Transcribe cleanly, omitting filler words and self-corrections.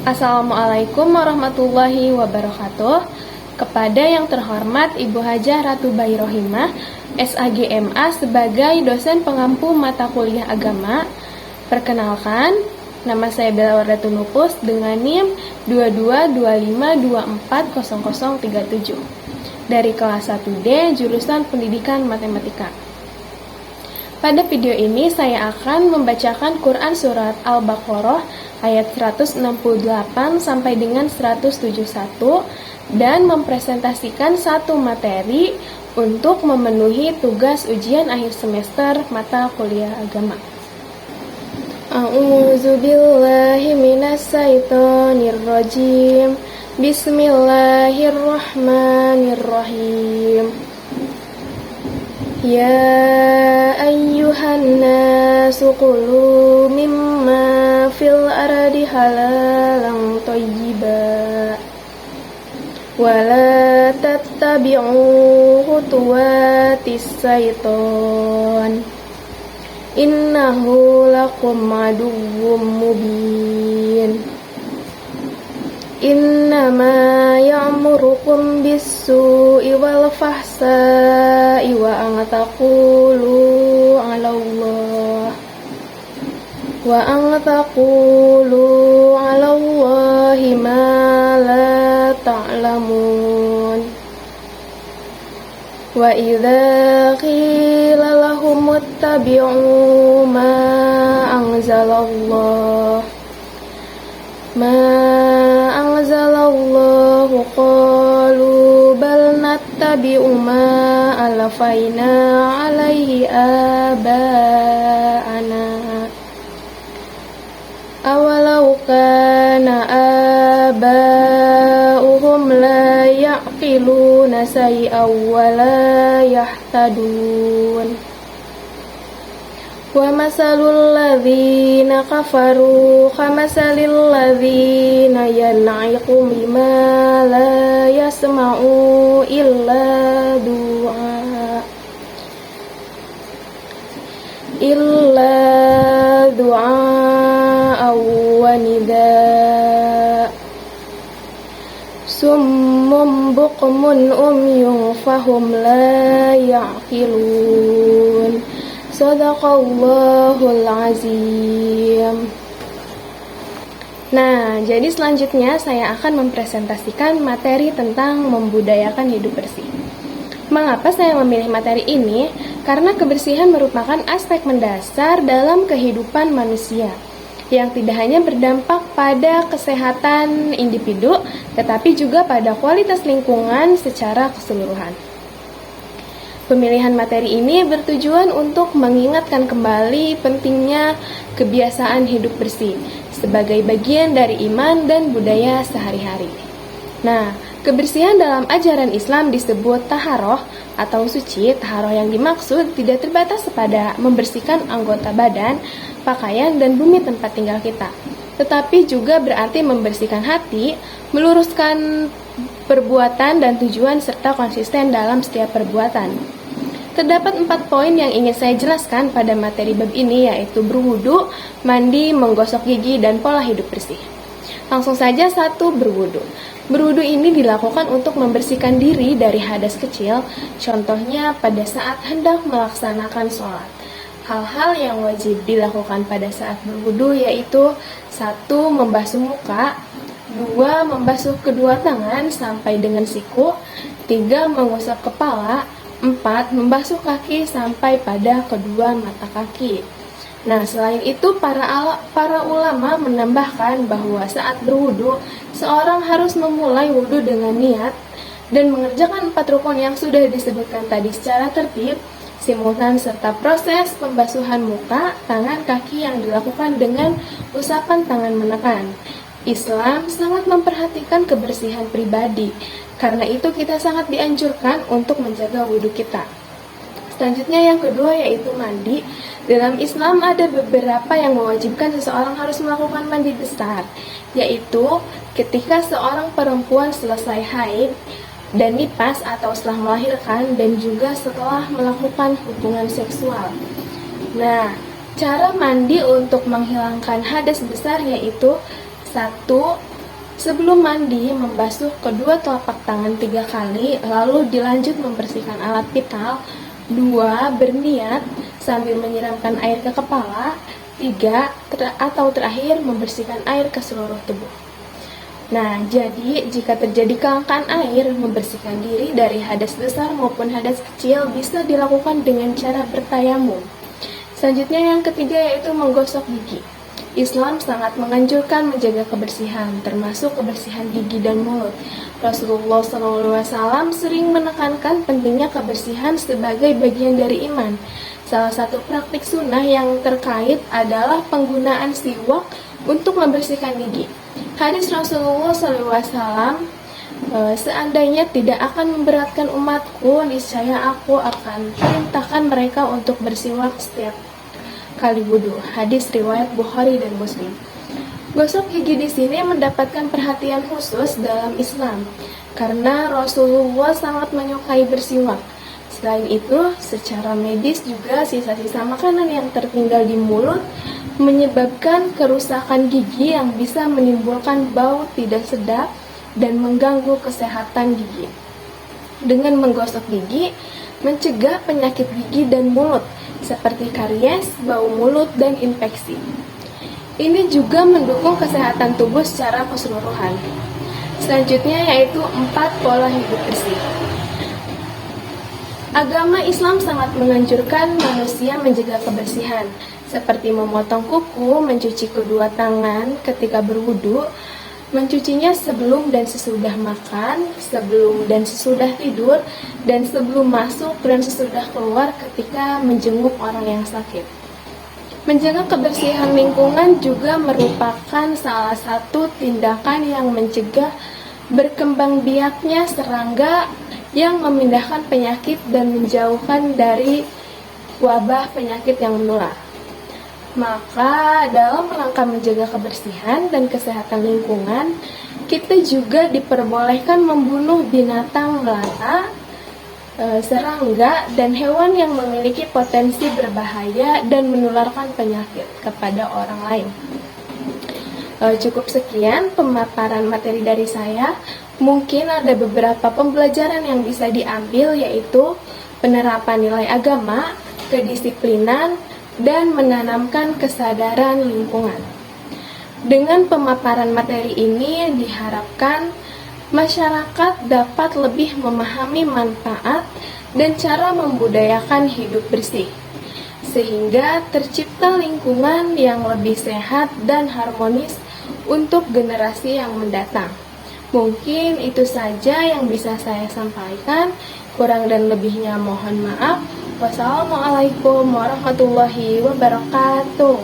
Assalamualaikum warahmatullahi wabarakatuh. Kepada yang terhormat Ibu Hajah Ratu Bayi Rohimah, SAGMA sebagai dosen pengampu mata kuliah agama. Perkenalkan, nama saya Bella Wardatun Lupus dengan NIM 2225240037 dari kelas 1D jurusan Pendidikan Matematika. Pada video ini saya akan membacakan Quran Surat Al-Baqarah ayat 168 sampai dengan 171 dan mempresentasikan satu materi untuk memenuhi tugas ujian akhir semester mata kuliah agama. A'udzubillahi minasyaitonir rajim. Bismillahirrahmanirrahim. Ya ayyuhan nasu qulu mimma fil ardi halalan thayyiba wa la tattabi'u khutuwatis syaiton innahu lakum aduwwum mubin. Innama ya'murukum bis-su'i wal fahsya'i wa an taqulu 'ala Allahi ma la ta'lamun. Wa idza qila lahum ittabi'u ma anzalallahu qalu bal nattabi'u ma alafayna 'alaihi aba'ana awalau kana aba'uhum la ya'qiluna shay'an wa la yahtadun. Wa masalul ladzina kafaru kamasalil ladzina yan'iqu bima la yasma'u illa du'a wa nida summum bukmun umyun fahum la ya'qilun. Shadaqallahul azim. Nah, jadi selanjutnya saya akan mempresentasikan materi tentang membudayakan hidup bersih. Mengapa saya memilih materi ini? Karena kebersihan merupakan aspek mendasar dalam kehidupan manusia yang tidak hanya berdampak pada kesehatan individu, tetapi juga pada kualitas lingkungan secara keseluruhan. Pemilihan materi ini bertujuan untuk mengingatkan kembali pentingnya kebiasaan hidup bersih sebagai bagian dari iman dan budaya sehari-hari. Nah, kebersihan dalam ajaran Islam disebut taharoh atau suci. Taharoh yang dimaksud tidak terbatas pada membersihkan anggota badan, pakaian, dan bumi tempat tinggal kita, tetapi juga berarti membersihkan hati, meluruskan perbuatan dan tujuan serta konsisten dalam setiap perbuatan. Terdapat 4 poin yang ingin saya jelaskan pada materi bab ini, yaitu berwudu, mandi, menggosok gigi, dan pola hidup bersih. Langsung saja, 1. Berwudu. Berwudu ini dilakukan untuk membersihkan diri dari hadas kecil, contohnya pada saat hendak melaksanakan sholat. Hal-hal yang wajib dilakukan pada saat berwudu yaitu 1. Membasuh muka, 2. Membasuh kedua tangan sampai dengan siku, 3. Mengusap kepala, 4. Membasuh kaki sampai pada kedua mata kaki. Nah, selain itu para ulama menambahkan bahwa saat berwudu, seorang harus memulai wudu dengan niat dan mengerjakan 4 rukun yang sudah disebutkan tadi secara tertib, simultan, serta proses pembasuhan muka, tangan, kaki yang dilakukan dengan usapan tangan menekan. Islam sangat memperhatikan kebersihan pribadi. Karena itu kita sangat dianjurkan untuk menjaga wudhu kita. Selanjutnya yang kedua yaitu mandi. Dalam Islam ada beberapa yang mewajibkan seseorang harus melakukan mandi besar, yaitu ketika seorang perempuan selesai haid dan nifas atau setelah melahirkan, dan juga setelah melakukan hubungan seksual. Nah, cara mandi untuk menghilangkan hadas besar yaitu 1. Sebelum mandi, membasuh kedua telapak tangan 3 kali, lalu dilanjut membersihkan alat vital. 2. Berniat sambil menyiramkan air ke kepala. 3. Atau terakhir, membersihkan air ke seluruh tubuh. Nah, jadi jika terjadi kelangkaan air, membersihkan diri dari hadas besar maupun hadas kecil bisa dilakukan dengan cara bertayamum. Selanjutnya yang ketiga yaitu menggosok gigi. Islam sangat menganjurkan menjaga kebersihan, termasuk kebersihan gigi dan mulut. Rasulullah SAW sering menekankan pentingnya kebersihan sebagai bagian dari iman. Salah satu praktik sunnah yang terkait adalah penggunaan siwak untuk membersihkan gigi. Hadis Rasulullah SAW, seandainya tidak akan memberatkan umatku, niscaya aku akan perintahkan mereka untuk bersiwak setiap kali wudhu. Hadis riwayat Bukhari dan Muslim. Gosok gigi di sini mendapatkan perhatian khusus dalam Islam karena Rasulullah sangat menyukai bersiwak. Selain itu, secara medis juga sisa-sisa makanan yang tertinggal di mulut menyebabkan kerusakan gigi yang bisa menimbulkan bau tidak sedap dan mengganggu kesehatan gigi. Dengan menggosok gigi, mencegah penyakit gigi dan mulut seperti karies, bau mulut, dan infeksi. Ini juga mendukung kesehatan tubuh secara keseluruhan. Selanjutnya yaitu 4 pola hidup bersih. Agama Islam sangat menganjurkan manusia menjaga kebersihan, seperti memotong kuku, mencuci kedua tangan ketika berwudu, mencucinya sebelum dan sesudah makan, sebelum dan sesudah tidur, dan sebelum masuk dan sesudah keluar ketika menjenguk orang yang sakit. Menjaga kebersihan lingkungan juga merupakan salah satu tindakan yang mencegah berkembang biaknya serangga yang memindahkan penyakit dan menjauhkan dari wabah penyakit yang menular. Maka dalam rangka menjaga kebersihan dan kesehatan lingkungan, kita juga diperbolehkan membunuh binatang melata, serangga, dan hewan yang memiliki potensi berbahaya dan menularkan penyakit kepada orang lain. Cukup sekian pemaparan materi dari saya. Mungkin ada beberapa pembelajaran yang bisa diambil, yaitu penerapan nilai agama, kedisiplinan, dan menanamkan kesadaran lingkungan. Dengan pemaparan materi ini diharapkan masyarakat dapat lebih memahami manfaat dan cara membudayakan hidup bersih, sehingga tercipta lingkungan yang lebih sehat dan harmonis untuk generasi yang mendatang. Mungkin itu saja yang bisa saya sampaikan. Kurang dan lebihnya mohon maaf. Wassalamualaikum warahmatullahi wabarakatuh.